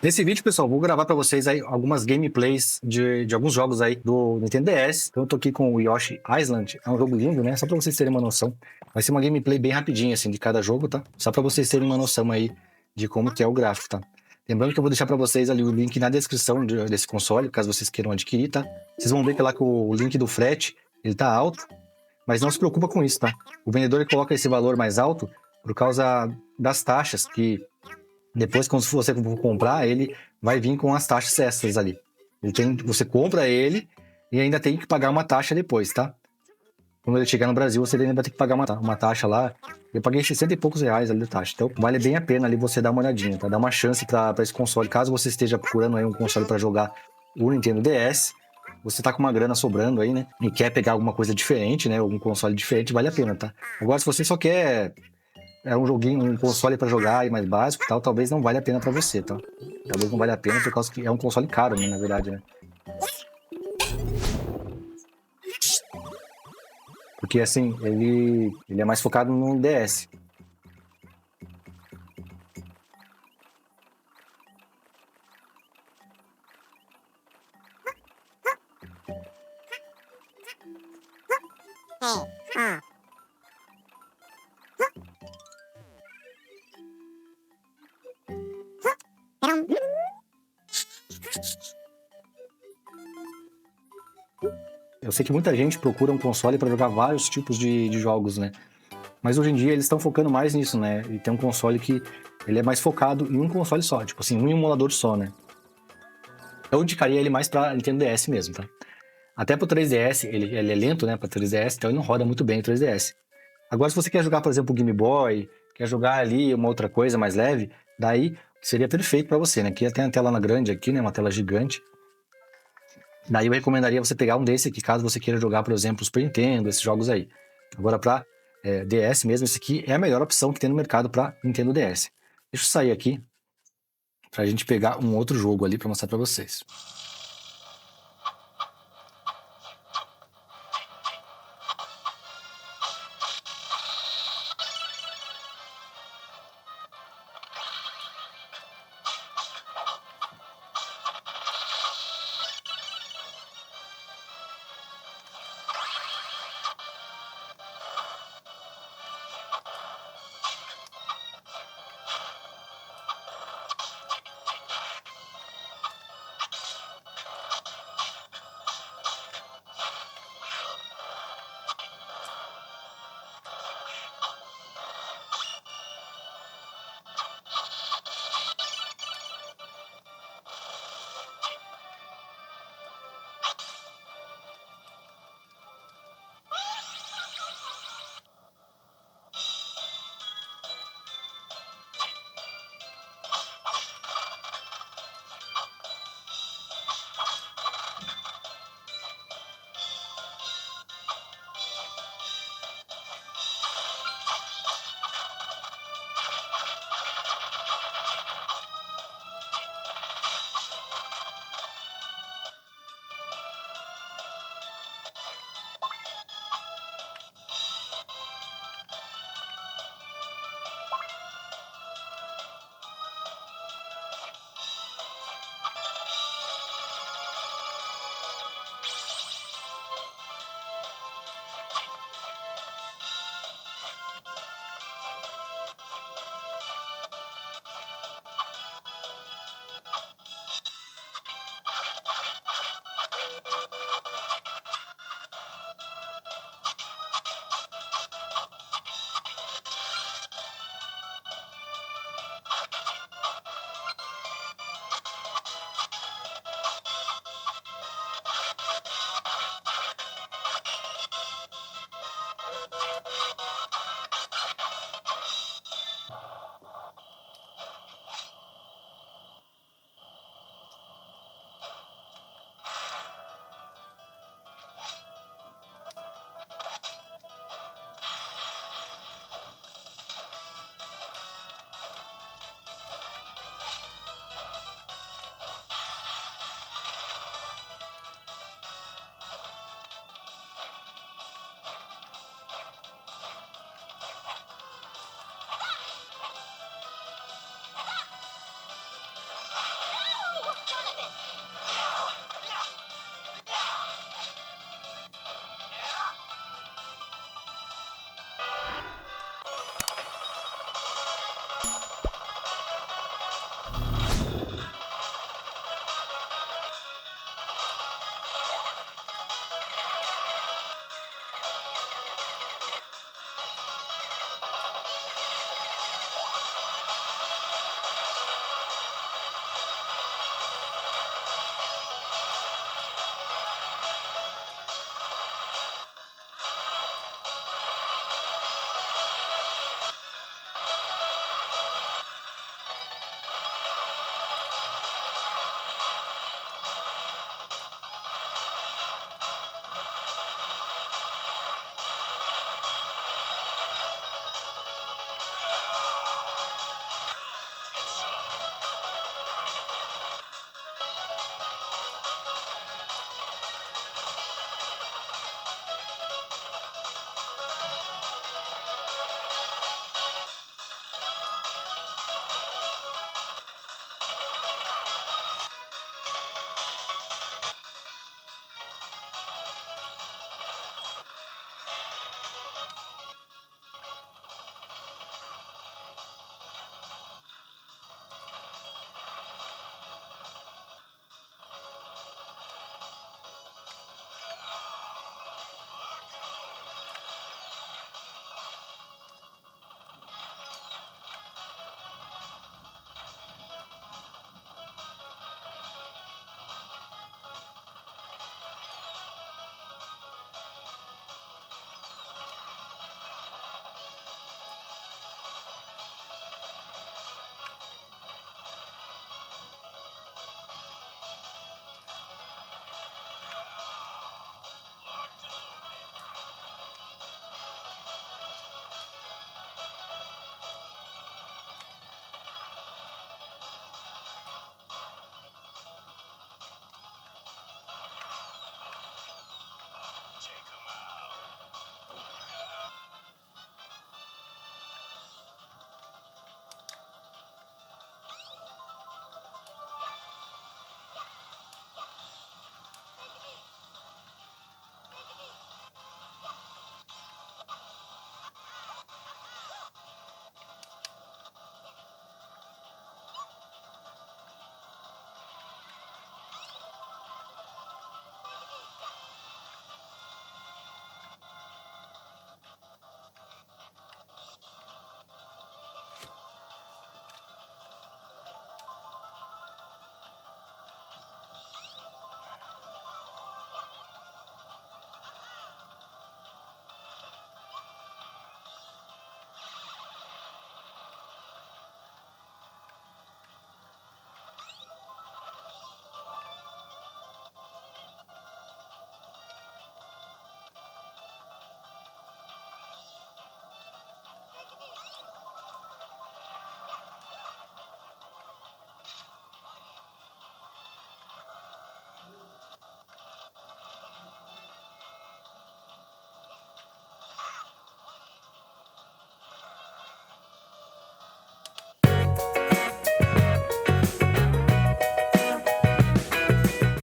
Nesse vídeo, pessoal, vou gravar para vocês aí algumas gameplays de alguns jogos aí do Nintendo DS. Então eu tô aqui com o Yoshi Island, é um jogo lindo, né? Só para vocês terem uma noção. Vai ser uma gameplay bem rapidinha, assim, de cada jogo, tá? Só para vocês terem uma noção aí de como que é o gráfico, tá? Lembrando que eu vou deixar para vocês ali o link na descrição desse console, caso vocês queiram adquirir, tá? Vocês vão ver que lá que o link do frete, ele tá alto, mas não se preocupa com isso, tá? O vendedor ele coloca esse valor mais alto por causa das taxas que depois, quando você for comprar, ele vai vir com as taxas extras ali. Você compra ele e ainda tem que pagar uma taxa depois, tá? Quando ele chegar no Brasil, você ainda vai ter que pagar uma taxa lá. Eu paguei 60 e poucos reais ali de taxa. Então, vale bem a pena ali você dar uma olhadinha, tá? Dar uma chance para esse console. Caso você esteja procurando aí um console para jogar o Nintendo DS, você tá com uma grana sobrando aí, né? E quer pegar alguma coisa diferente, né? Algum console diferente, vale a pena, tá? Agora, se você só quer um joguinho, um console para jogar e mais básico e tal, talvez não valha a pena para você, tá? Talvez não valha a pena por causa que é um console caro, né, na verdade, né? Porque assim, ele é mais focado no DS. Eu sei que muita gente procura um console para jogar vários tipos de jogos, né? Mas hoje em dia eles estão focando mais nisso, né? E tem um console que ele é mais focado em um console só, tipo assim, um emulador só, né? Eu indicaria ele mais para Nintendo DS mesmo, tá? Até pro 3DS, ele é lento, né, para 3DS, então ele não roda muito bem o 3DS. Agora, se você quer jogar, por exemplo, o Game Boy, quer jogar ali uma outra coisa mais leve, daí seria perfeito para você, né? Aqui tem a tela grande aqui, né? Uma tela gigante. Daí eu recomendaria você pegar um desse aqui, caso você queira jogar, por exemplo, Super Nintendo, esses jogos aí. Agora, para DS mesmo, esse aqui é a melhor opção que tem no mercado para Nintendo DS. Deixa eu sair aqui para a gente pegar um outro jogo ali para mostrar para vocês.